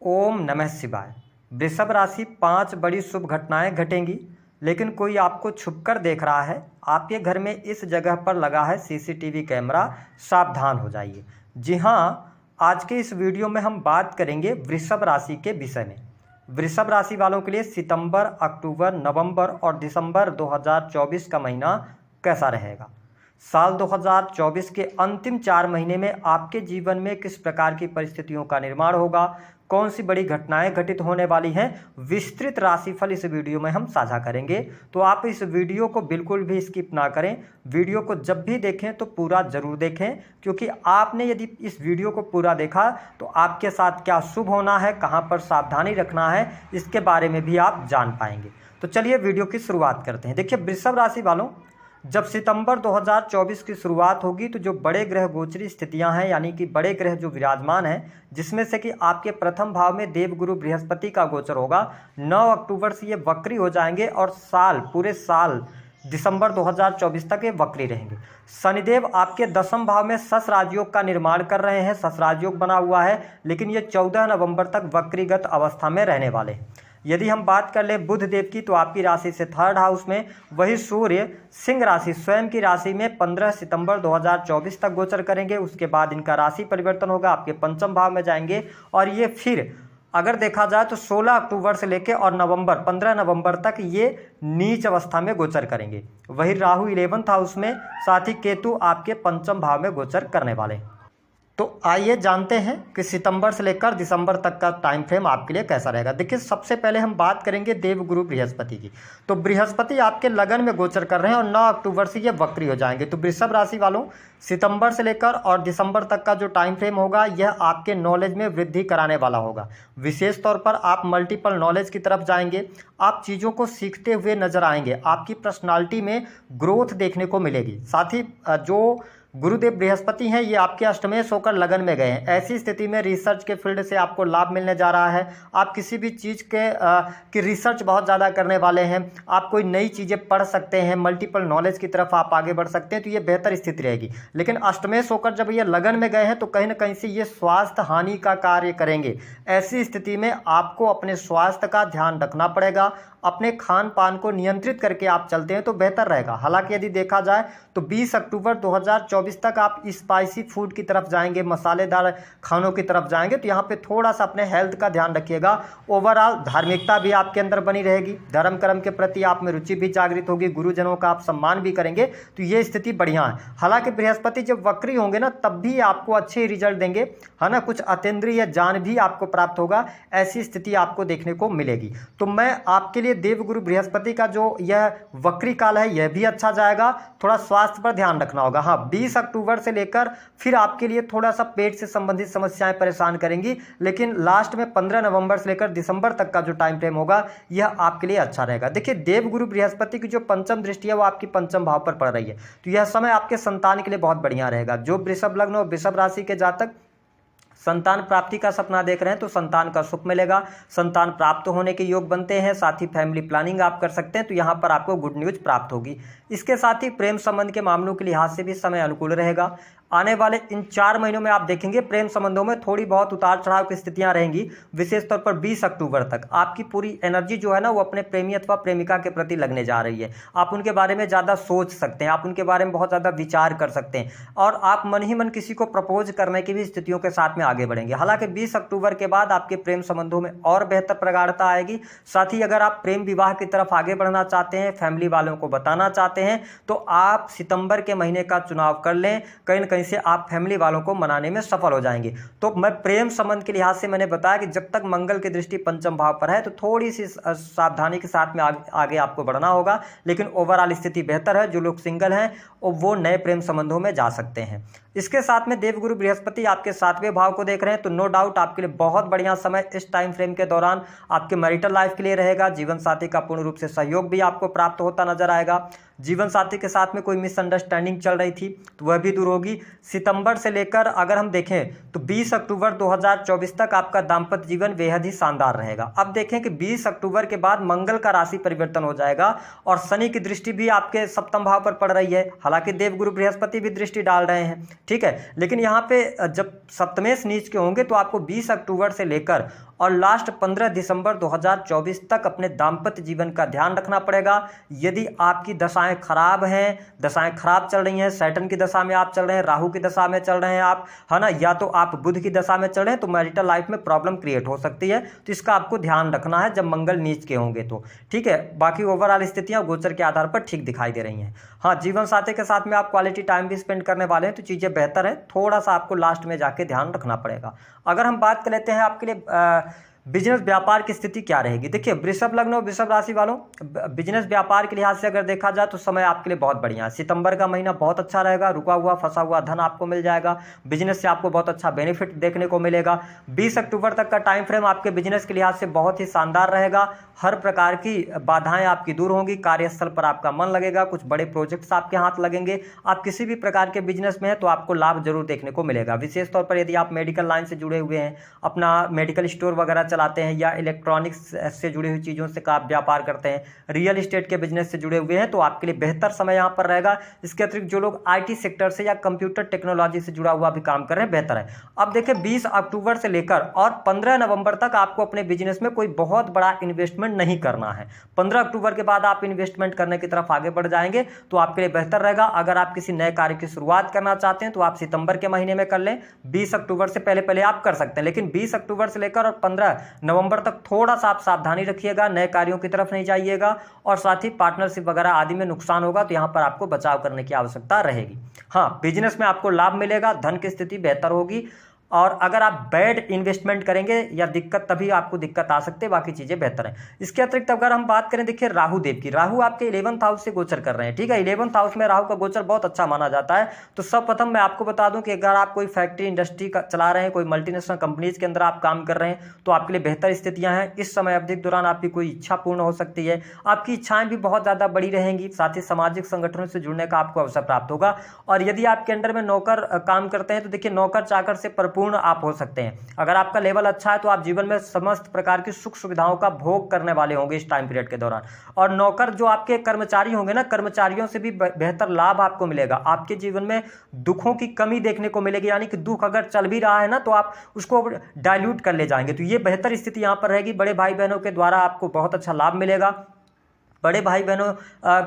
ओम नमः शिवाय। वृषभ राशि 5 बड़ी शुभ घटनाएं घटेंगी, लेकिन कोई आपको छुपकर देख रहा है। आपके घर में इस जगह पर लगा है सीसीटीवी कैमरा, सावधान हो जाइए। जी हाँ, आज के इस वीडियो में हम बात करेंगे वृषभ राशि के विषय में। वृषभ राशि वालों के लिए सितंबर, अक्टूबर, नवंबर और दिसंबर 2024 का महीना कैसा रहेगा। साल 2024 के अंतिम 4 महीने में आपके जीवन में किस प्रकार की परिस्थितियों का निर्माण होगा, कौन सी बड़ी घटनाएं घटित होने वाली हैं, विस्तृत राशिफल इस वीडियो में हम साझा करेंगे। तो आप इस वीडियो को बिल्कुल भी स्किप ना करें। वीडियो को जब भी देखें तो पूरा जरूर देखें, क्योंकि आपने यदि इस वीडियो को पूरा देखा तो आपके साथ क्या शुभ होना है, कहां पर सावधानी रखना है, इसके बारे में भी आप जान पाएंगे। तो चलिए वीडियो की शुरुआत करते हैं। देखिए वृषभ राशि वालों, जब सितंबर 2024 की शुरुआत होगी तो जो बड़े ग्रह गोचरी स्थितियां हैं, यानी कि बड़े ग्रह जो विराजमान हैं, जिसमें से कि आपके प्रथम भाव में देवगुरु बृहस्पति का गोचर होगा। 9 अक्टूबर से ये वक्री हो जाएंगे और पूरे साल दिसंबर 2024 तक ये वक्री रहेंगे। शनिदेव आपके 10वें भाव में शश राजयोग का निर्माण कर रहे हैं, शश राजयोग बना हुआ है, लेकिन ये 14 नवंबर तक वक्रीगत अवस्था में रहने वाले हैं। यदि हम बात कर ले बुध देव की, तो आपकी राशि से 3rd हाउस में, वही सूर्य सिंह राशि स्वयं की राशि में 15 सितंबर 2024 तक गोचर करेंगे। उसके बाद इनका राशि परिवर्तन होगा, आपके 5वें भाव में जाएंगे और ये फिर अगर देखा जाए तो 16 अक्टूबर से लेकर और 15 नवंबर तक ये नीच अवस्था में गोचर करेंगे। वही राहु 11th हाउस में, साथ ही केतु आपके 5वें भाव में गोचर करने वाले हैं। तो आइए जानते हैं कि सितंबर से लेकर दिसंबर तक का टाइम फ्रेम आपके लिए कैसा रहेगा। देखिए सबसे पहले हम बात करेंगे देवगुरु बृहस्पति की। तो बृहस्पति आपके लगन में गोचर कर रहे हैं और 9 अक्टूबर से ये वक्री हो जाएंगे। तो वृषभ राशि वालों, सितंबर से लेकर और दिसंबर तक का जो टाइम फ्रेम होगा, यह आपके नॉलेज में वृद्धि कराने वाला होगा। विशेष तौर पर आप मल्टीपल नॉलेज की तरफ जाएंगे, आप चीज़ों को सीखते हुए नजर आएंगे, आपकी पर्सनालिटी में ग्रोथ देखने को मिलेगी। साथ ही जो गुरुदेव बृहस्पति हैं, ये आपके अष्टमेश होकर लगन में गए हैं। ऐसी स्थिति में रिसर्च के फील्ड से आपको लाभ मिलने जा रहा है। आप किसी भी चीज़ की रिसर्च बहुत ज़्यादा करने वाले हैं, आप कोई नई चीज़ें पढ़ सकते हैं, मल्टीपल नॉलेज की तरफ आप आगे बढ़ सकते हैं। तो ये बेहतर स्थिति रहेगी। लेकिन अष्टमेश होकर जब ये लगन में गए हैं तो कहीं ना कहीं से ये स्वास्थ्य हानि का कार्य करेंगे। ऐसी स्थिति में आपको अपने स्वास्थ्य का ध्यान रखना पड़ेगा। अपने खान पान को नियंत्रित करके आप चलते हैं तो बेहतर रहेगा। हालांकि यदि देखा जाए तो 20 अक्टूबर 2024 तक आप स्पाइसी फूड की तरफ जाएंगे, मसालेदार खानों की तरफ जाएंगे, तो यहाँ पे थोड़ा सा अपने हेल्थ का ध्यान रखिएगा। ओवरऑल धार्मिकता भी आपके अंदर बनी रहेगी, धर्म कर्म के प्रति आप में रुचि भी जागृत होगी, गुरुजनों का आप सम्मान भी करेंगे। तो ये स्थिति बढ़िया है। हालांकि बृहस्पति जब वक्री होंगे ना, तब भी आपको अच्छे रिजल्ट देंगे, है ना। कुछ अतीन्द्रिय ज्ञान भी आपको प्राप्त होगा, ऐसी स्थिति आपको देखने को मिलेगी। तो मैं आपके लिए देवगुरु बृहस्पति का जो यह वक्री काल है, यह भी अच्छा जाएगा। थोड़ा स्वास्थ्य पर ध्यान रखना होगा। हाँ, 20 अक्टूबर से लेकर फिर आपके लिए थोड़ा सा पेट से संबंधित समस्याएं परेशान करेंगी, लेकिन लास्ट में 15 नवंबर से लेकर दिसंबर तक का जो टाइम फ्रेम होगा, यह आपके लिए अच्छा रहेगा। देखिए देवगुरु बृहस्पति की जो 5वीं दृष्टि है वो आपकी 5वें भाव पर पड़ रही है, तो यह समय आपके संतान के लिए बहुत बढ़िया रहेगा। जो वृषभ लग्न और वृषभ राशि के जातक संतान प्राप्ति का सपना देख रहे हैं तो संतान का सुख मिलेगा, संतान प्राप्त होने के योग बनते हैं। साथ ही फैमिली प्लानिंग आप कर सकते हैं, तो यहाँ पर आपको गुड न्यूज प्राप्त होगी। इसके साथ ही प्रेम संबंध के मामलों के लिहाज से भी समय अनुकूल रहेगा। आने वाले इन 4 महीनों में आप देखेंगे प्रेम संबंधों में थोड़ी बहुत उतार चढ़ाव की स्थितियां रहेंगी। विशेष तौर पर 20 अक्टूबर तक आपकी पूरी एनर्जी जो है ना, वो अपने प्रेमी अथवा प्रेमिका के प्रति लगने जा रही है। आप उनके बारे में ज़्यादा सोच सकते हैं, आप उनके बारे में बहुत ज़्यादा विचार कर सकते हैं और आप मन ही मन किसी को प्रपोज करने की भी स्थितियों के साथ में आगे बढ़ेंगे। हालांकि 20 अक्टूबर के बाद आपके प्रेम संबंधों में और बेहतर प्रगाढ़ता आएगी। साथ ही अगर आप प्रेम विवाह की तरफ आगे बढ़ना चाहते हैं, फैमिली वालों को बताना चाहते हैं, तो आप सितंबर के महीने का चुनाव कर लें। कहीं ना कहीं से आप फैमिली वालों को मनाने में सफल हो जाएंगे। तो मैं प्रेम संबंध के लिहाज से मैंने बताया कि जब तक मंगल की दृष्टि 5वें भाव पर है तो थोड़ी सी सावधानी के साथ में आगे आपको बढ़ना होगा, लेकिन ओवरऑल स्थिति बेहतर है। जो लोग सिंगल हैं वो नए प्रेम संबंधों में जा सकते हैं। इसके साथ में देवगुरु बृहस्पति आपके 7वें भाव को देख रहे हैं, तो नो डाउट आपके लिए बहुत बढ़िया समय इस टाइम फ्रेम के दौरान आपके मैरिटल लाइफ के लिए रहेगा। जीवन साथी का पूर्ण रूप से सहयोग भी आपको प्राप्त होता नजर आएगा। जीवन साथी के साथ में कोई मिसअंडरस्टैंडिंग चल रही थी तो वह भी दूर होगी। सितंबर से लेकर अगर हम देखें तो 20 अक्टूबर 2024 तक आपका दाम्पत्य जीवन बेहद ही शानदार रहेगा। अब देखें कि 20 अक्टूबर के बाद मंगल का राशि परिवर्तन हो जाएगा और शनि की दृष्टि भी आपके सप्तम भाव पर पड़ रही है। हालांकि देवगुरु बृहस्पति भी दृष्टि डाल रहे हैं, ठीक है, लेकिन यहाँ पे जब सप्तमेश नीच के होंगे तो आपको 20 अक्टूबर से लेकर और लास्ट 15 दिसंबर 2024 तक अपने दाम्पत्य जीवन का ध्यान रखना पड़ेगा। यदि आपकी दशाएं खराब हैं, दशाएं खराब चल रही हैं, सैटर्न की दशा में आप चल रहे हैं, राहु की दशा में चल रहे हैं आप, है ना, या तो आप बुध की दशा में चल रहे हैं, तो मैरिटल लाइफ में प्रॉब्लम क्रिएट हो सकती है। तो इसका आपको ध्यान रखना है जब मंगल नीच के होंगे तो, ठीक है। बाकी ओवरऑल स्थितियां गोचर के आधार पर ठीक दिखाई दे रही हैं। हाँ, जीवन साथी के साथ में आप क्वालिटी टाइम भी स्पेंड करने वाले हैं तो चीज़ें बेहतर है, थोड़ा सा आपको लास्ट में जाके ध्यान रखना पड़ेगा। अगर हम बात कर लेते हैं आपके लिए बिजनेस व्यापार की स्थिति क्या रहेगी। देखिए, वृषभ लग्न और वृषभ राशि वालों, बिजनेस व्यापार के लिहाज से अगर देखा जाए तो समय आपके लिए बहुत बढ़िया है। सितंबर का महीना बहुत अच्छा रहेगा, रुका हुआ फंसा हुआ धन आपको मिल जाएगा, बिजनेस से आपको बहुत अच्छा बेनिफिट देखने को मिलेगा। 20 अक्टूबर तक का टाइम फ्रेम आपके बिजनेस के लिहाज से बहुत ही शानदार रहेगा। हर प्रकार की बाधाएं आपकी दूर होंगी, कार्यस्थल पर आपका मन लगेगा, कुछ बड़े प्रोजेक्ट्स आपके हाथ लगेंगे। आप किसी भी प्रकार के बिजनेस में हैं तो आपको लाभ जरूर देखने को मिलेगा। विशेष तौर पर यदि आप मेडिकल लाइन से जुड़े हुए हैं, अपना मेडिकल स्टोर वगैरह चलाते हैं या इलेक्ट्रॉनिक्स से जुड़ी हुई चीज़ों से आप व्यापार करते हैं, रियल एस्टेट के बिजनेस से जुड़े हुए हैं, तो आपके लिए बेहतर समय यहाँ पर रहेगा। इसके अतिरिक्त जो लोग आईटी सेक्टर से या कंप्यूटर टेक्नोलॉजी से जुड़ा हुआ भी काम कर रहे हैं, बेहतर है। अब देखिए, 20 अक्टूबर से लेकर और 15 नवंबर तक आपको अपने बिजनेस में कोई बहुत बड़ा इन्वेस्टमेंट नहीं करना है। 15 अक्टूबर के बाद आप इन्वेस्टमेंट करने की तरफ आगे बढ़ जाएंगे तो आपके लिए बेहतर रहेगा। अगर आप किसी नए कार्य की शुरुआत करना चाहते हैं तो आप सितंबर के महीने में कर लें, 20 अक्टूबर से पहले आप कर सकते हैं, लेकिन 20 अक्टूबर से लेकर और 15 नवंबर तक थोड़ा सा आप सावधानी रखिएगा, नए कार्यों की तरफ नहीं जाइएगा और साथ ही पार्टनरशिप वगैरह आदि में नुकसान होगा तो यहां पर आपको बचाव करने की आवश्यकता रहेगी। हाँ, बिजनेस में आपको लाभ मिलेगा, धन की स्थिति बेहतर होगी और अगर आप बैड इन्वेस्टमेंट करेंगे या दिक्कत, तभी आपको दिक्कत आ सकती है, बाकी चीज़ें बेहतर हैं। इसके अतिरिक्त अगर हम बात करें, देखिए राहु देव की, राहु आपके 11th हाउस से गोचर कर रहे हैं, ठीक है। 11th हाउस में राहु का गोचर बहुत अच्छा माना जाता है। तो सर्वप्रथम मैं आपको बता दूं कि अगर आप कोई फैक्ट्री इंडस्ट्री चला रहे हैं, कोई मल्टीनेशनल कंपनीज के अंदर आप काम कर रहे हैं तो आपके लिए बेहतर स्थितियाँ हैं। इस समय अवधि के दौरान आपकी कोई इच्छा पूर्ण हो सकती है, आपकी इच्छाएं भी बहुत ज़्यादा बड़ी रहेंगी, साथ ही सामाजिक संगठनों से जुड़ने का आपको अवसर प्राप्त होगा। और यदि आपके अंडर में नौकर काम करते हैं तो देखिए, नौकर चाकर से परिपूर्ण आप हो सकते हैं। अगर आपका लेवल अच्छा है तो आप जीवन में समस्त प्रकार की सुख सुविधाओं का भोग करने वाले होंगे इस टाइम पीरियड के दौरान। और नौकर जो आपके कर्मचारी होंगे ना, कर्मचारियों से भी बेहतर लाभ आपको मिलेगा। आपके जीवन में दुखों की कमी देखने को मिलेगी, यानी कि दुख अगर चल भी रहा है ना तो आप उसको डाइल्यूट कर ले जाएंगे। तो ये बेहतर स्थिति यहाँ पर रहेगी। बड़े भाई बहनों के द्वारा आपको बहुत अच्छा लाभ मिलेगा। बड़े भाई बहनों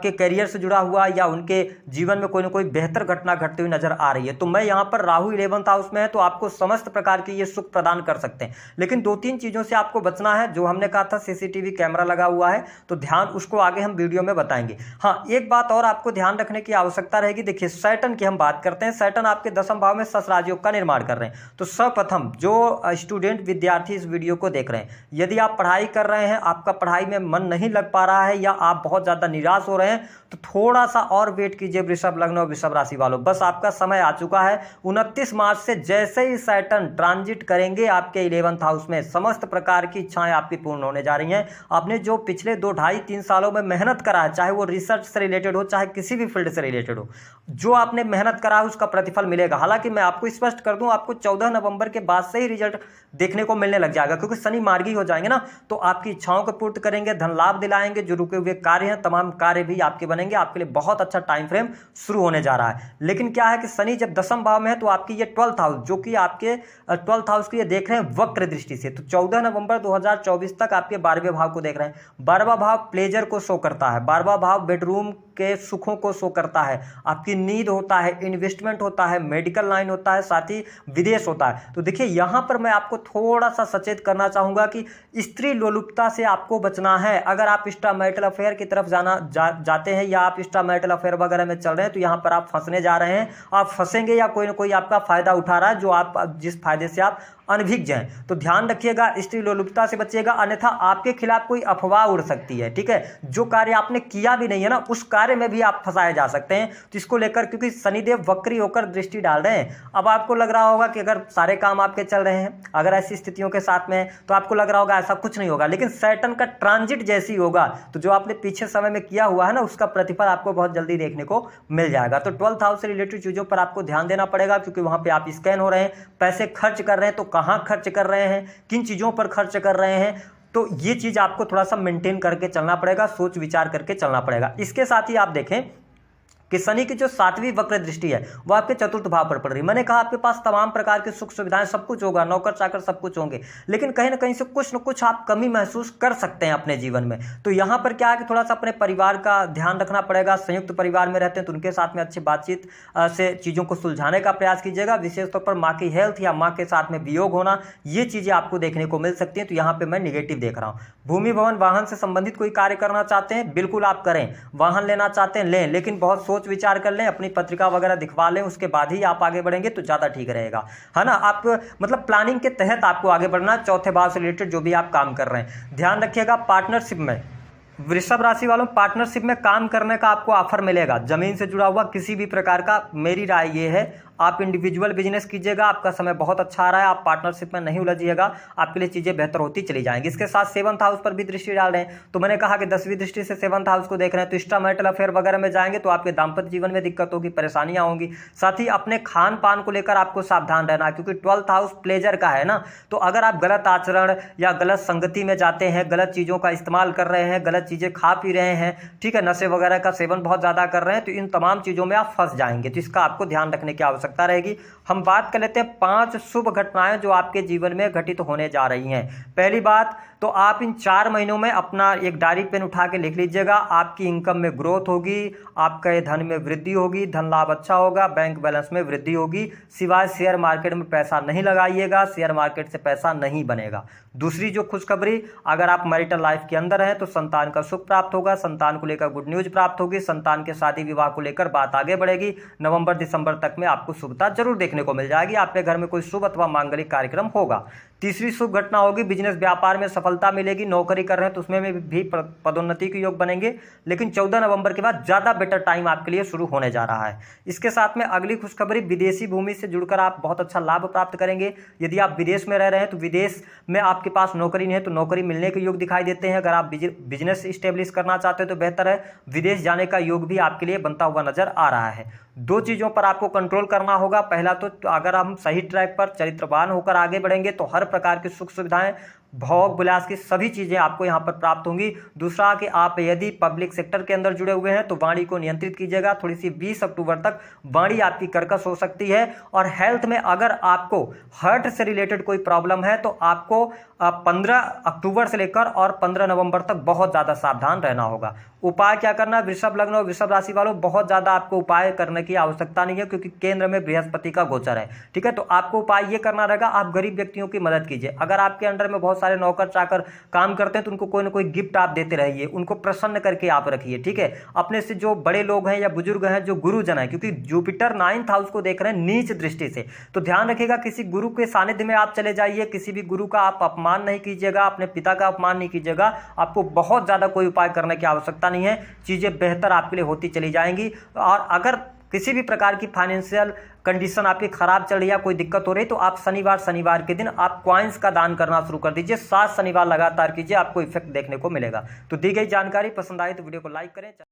के करियर से जुड़ा हुआ या उनके जीवन में कोई ना कोई बेहतर घटना घटती हुई नजर आ रही है। तो मैं यहाँ पर राहु 11th हाउस में है तो आपको समस्त प्रकार की ये सुख प्रदान कर सकते हैं, लेकिन 2-3 चीज़ों से आपको बचना है। जो हमने कहा था सीसीटीवी कैमरा लगा हुआ है तो ध्यान, उसको आगे हम वीडियो में बताएंगे। हाँ, एक बात और आपको ध्यान रखने की आवश्यकता रहेगी। देखिए, सैटर्न की हम बात करते हैं। सैटर्न आपके 10वें भाव में सस राजयोग का निर्माण कर रहे हैं। तो सर्वप्रथम जो स्टूडेंट विद्यार्थी इस वीडियो को देख रहे हैं, यदि आप पढ़ाई कर रहे हैं, आपका पढ़ाई में मन नहीं लग पा रहा है या आप बहुत ज़्यादा निराश हो रहे हैं तो थोड़ा सा और वेट कीजिए वृषभ लग्न और वृषभ राशि वालों। बस आपका समय आ चुका है। 29 मार्च से जैसे ही सैटर्न ट्रांजिट करेंगे आपके 11th हाउस में, समस्त प्रकार की इच्छाएं आपकी पूर्ण होने जा रही हैं। आपने जो पिछले 2, 2.5, 3 सालों में मेहनत करा है, चाहे वो रिसर्च से रिलेटेड हो, चाहे किसी भी फील्ड से रिलेटेड हो, जो आपने मेहनत करा है उसका प्रतिफल मिलेगा। हालांकि मैं आपको स्पष्ट कर दूं, आपको 14 नवंबर के बाद से ही रिजल्ट देखने को मिलने लग जाएगा, क्योंकि शनि मार्गी हो जाएंगे ना, तो आपकी इच्छाओं को पूर्ति करेंगे, धन लाभ दिलाएंगे, जो रुके हुए कार्य हैं तमाम कार्य भी आपके बनेंगे। आपके लिए बहुत अच्छा टाइम फ्रेम शुरू होने जा रहा है। लेकिन क्या है कि शनि जब 10वें भाव में है तो आपकी ये 12th हाउस, जो कि आपके 12th हाउस की ये देख रहे हैं वक्र दृष्टि से, तो 14 नवंबर 2024 तक आपके 12वें भाव को देख रहे हैं। 12वां भाव प्लेजर को शो करता है, 12वां भाव बेडरूम के सुखों को शो करता है, आपकी नीड होता है, इन्वेस्टमेंट होता है, मेडिकल लाइन होता है, साथ ही विदेश होता है। तो देखिए, यहां पर मैं आपको थोड़ा सा सचेत करना चाहूंगा कि स्त्री लोलुपता से आपको बचना है। अगर आप एक्स्ट्रा मैरिटल अफेयर की तरफ जाते हैं या आप एक्स्ट्रा मैरिटल अफेयर वगैरह में चल रहे हैं तो यहां पर आप फंसने जा रहे हैं। आप फंसेंगे या कोई ना कोई आपका फायदा उठा रहा है, जो आप जिस फायदे से आप अनभिज्ञ हैं। तो ध्यान रखिएगा, स्त्री लोलुपता से बचिएगा, अन्यथा आपके खिलाफ कोई अफवाह उड़ सकती है। ठीक है, जो कार्य आपने किया भी नहीं है ना, उस कार्य में भी आप फंसाए जा सकते हैं। तो इसको लेकर, क्योंकि शनिदेव वक्री होकर दृष्टि डाल रहे हैं, अब आपको लग रहा होगा कि अगर सारे काम आपके चल रहे हैं, अगर ऐसी स्थितियों के साथ में, तो आपको लग रहा होगा ऐसा कुछ नहीं होगा। लेकिन सैटर्न का ट्रांजिट जैसी होगा तो जो आपने पीछे समय में किया हुआ है ना, उसका प्रतिफल आपको बहुत जल्दी देखने को मिल जाएगा। तो 12th हाउस से रिलेटेड चीज़ों पर आपको ध्यान देना पड़ेगा, क्योंकि वहाँ पे आप स्कैन हो रहे हैं, पैसे खर्च कर रहे हैं, तो कहाँ खर्च कर रहे हैं, किन चीज़ों पर खर्च कर रहे हैं, तो ये चीज़ आपको थोड़ा सा मेंटेन करके चलना पड़ेगा, सोच विचार करके चलना पड़ेगा। इसके साथ ही आप देखें कि शनि की जो 7वीं वक्र दृष्टि है वो आपके चतुर्थ भाव पर पड़ रही है। मैंने कहा आपके पास तमाम प्रकार की सुख सुविधाएं, सब कुछ होगा, नौकर चाकर सब कुछ होंगे, लेकिन कहीं ना कहीं से कुछ न कुछ आप कमी महसूस कर सकते हैं अपने जीवन में। तो यहाँ पर क्या है कि थोड़ा सा अपने परिवार का ध्यान रखना पड़ेगा। संयुक्त परिवार में रहते हैं तो उनके साथ में अच्छी बातचीत से चीज़ों को सुलझाने का प्रयास कीजिएगा। विशेष तौर पर माँ की हेल्थ या माँ के साथ में वियोग होना, ये चीज़ें आपको देखने को मिल सकती हैं। तो यहाँ पर मैं निगेटिव देख रहा हूँ। भूमि भवन वाहन से संबंधित कोई कार्य करना चाहते हैं, बिल्कुल आप करें। वाहन लेना चाहते हैं, लें, लेकिन बहुत सोच विचार कर लें, अपनी पत्रिका वगैरह दिखवा लें, उसके बाद ही आप आगे बढ़ेंगे तो ज़्यादा ठीक रहेगा, है ना। आप मतलब प्लानिंग के तहत आपको आगे बढ़ना, चौथे भाव से रिलेटेड जो भी आप काम कर रहे हैं। ध्यान रखिएगा, पार्टनरशिप में, वृषभ राशि वालों, पार्टनरशिप में काम करने का आपको ऑफर मिलेगा। जमीन से जुड़ा हुआ किसी भी प्रकार का, मेरी राय ये है आप इंडिविजुअल बिजनेस कीजिएगा, आपका समय बहुत अच्छा आ रहा है, आप पार्टनरशिप में नहीं उलझिएगा, आपके लिए चीज़ें बेहतर होती चली जाएंगी। इसके साथ 7th हाउस पर भी दृष्टि डाल रहे हैं, तो मैंने कहा कि 10वीं दृष्टि से 7th हाउस को देख रहे हैं, तो एक्स्ट्रा मैरिटल अफेयर वगैरह में जाएंगे तो आपके दाम्पत्य जीवन में दिक्कत होगी, परेशानियां होंगी। साथ ही अपने खान पान को लेकर आपको सावधान रहना है, क्योंकि 12th हाउस प्लेजर का है ना। तो अगर आप गलत आचरण या गलत संगति में जाते हैं, गलत चीज़ों का इस्तेमाल कर रहे हैं, गलत चीज़ें खा पी रहे हैं, ठीक है, नशे वगैरह का सेवन बहुत ज़्यादा कर रहे हैं, तो इन तमाम चीज़ों में आप फंस जाएंगे। तो इसका आपको ध्यान रखने की आवश्यकता रहेगी। हम बात कर लेते हैं 5 शुभ घटनाएं जो आपके जीवन में घटित होने जा रही हैं। पहली बात तो आप इन 4 महीनों में अपना एक डायरी पेन उठा के लिख लीजिएगा। आपकी इनकम में ग्रोथ होगी, आपके धन में वृद्धि होगी, धन लाभ अच्छा होगा, बैंक बैलेंस में वृद्धि होगी। सिवाय शेयर मार्केट में पैसा नहीं लगाइएगा, शेयर मार्केट से पैसा नहीं बनेगा। दूसरी जो खुशखबरी, अगर आप मैरिटल लाइफ के अंदर हैं तो संतान का सुख प्राप्त होगा, संतान को लेकर गुड न्यूज प्राप्त होगी, संतान के शादी विवाह को लेकर बात आगे बढ़ेगी। नवंबर दिसंबर तक में आपको शुभता जरूर देखने को मिल जाएगी, आपके घर में कोई शुभ अथवा मांगलिक कार्यक्रम होगा। तीसरी शुभ घटना होगी, बिजनेस व्यापार में सफलता मिलेगी। नौकरी कर रहे हैं तो उसमें भी पदोन्नति के योग बनेंगे, लेकिन 14 नवंबर के बाद ज़्यादा बेटर टाइम आपके लिए शुरू होने जा रहा है। इसके साथ में अगली खुशखबरी, विदेशी भूमि से जुड़कर आप बहुत अच्छा लाभ प्राप्त करेंगे। यदि आप विदेश में रह रहे हैं तो विदेश में आपके पास नौकरी नहीं है तो नौकरी मिलने के योग दिखाई देते हैं। अगर आप बिजनेस इस्टेब्लिश करना चाहते हैं तो बेहतर है, विदेश जाने का योग भी आपके लिए बनता हुआ नजर आ रहा है। 2 चीज़ों पर आपको कंट्रोल करना होगा। पहला तो अगर हम सही ट्रैक पर चरित्रवान होकर आगे बढ़ेंगे तो हर प्रकार की सुख सुविधाएं, भोग विलास की सभी चीज़ें आपको यहाँ पर प्राप्त होंगी। दूसरा कि आप यदि पब्लिक सेक्टर के अंदर जुड़े हुए हैं तो वाणी को नियंत्रित कीजिएगा। थोड़ी सी 20 अक्टूबर तक वाणी आपकी कर्कश हो सकती है। और हेल्थ में अगर आपको हार्ट से रिलेटेड कोई प्रॉब्लम है तो आपको 15 अक्टूबर से लेकर और 15 नवंबर तक बहुत ज़्यादा सावधान रहना होगा। उपाय क्या करना, वृषभ लग्न और वृषभ राशि वालों, बहुत ज़्यादा आपको उपाय करने की आवश्यकता नहीं है, क्योंकि केंद्र में बृहस्पति का गोचर है। ठीक है, तो आपको उपाय ये करना रहेगा, आप गरीब व्यक्तियों की मदद कीजिए। अगर आपके अंडर में बहुत सारे नौकर चाकर काम करते हैं तो उनको कोई ना कोई गिफ्ट आप देते रहिए, उनको प्रसन्न करके आप रखिए। ठीक है, अपने से जो बड़े लोग हैं या बुजुर्ग हैं, जो गुरुजन है, क्योंकि जुपिटर 9th हाउस को देख रहे हैं नीच दृष्टि से, तो ध्यान रखिएगा किसी गुरु के सानिध्य में आप चले जाइए, किसी भी गुरु का आप अपमान नहीं कीजिएगा, अपने पिता का अपमान नहीं कीजिएगा। आपको बहुत ज़्यादा कोई उपाय करने की आवश्यकता नहीं है, चीज़ें बेहतर आपके लिए होती चली जाएंगी। और अगर किसी भी प्रकार की फाइनेंशियल कंडीशन आपकी खराब चल रही है, कोई दिक्कत हो रही है, तो आप शनिवार के दिन आप कॉइन्स का दान करना शुरू कर दीजिए। 7 शनिवार लगातार कीजिए, आपको इफेक्ट देखने को मिलेगा। तो दी गई जानकारी पसंद आई तो वीडियो को लाइक करें।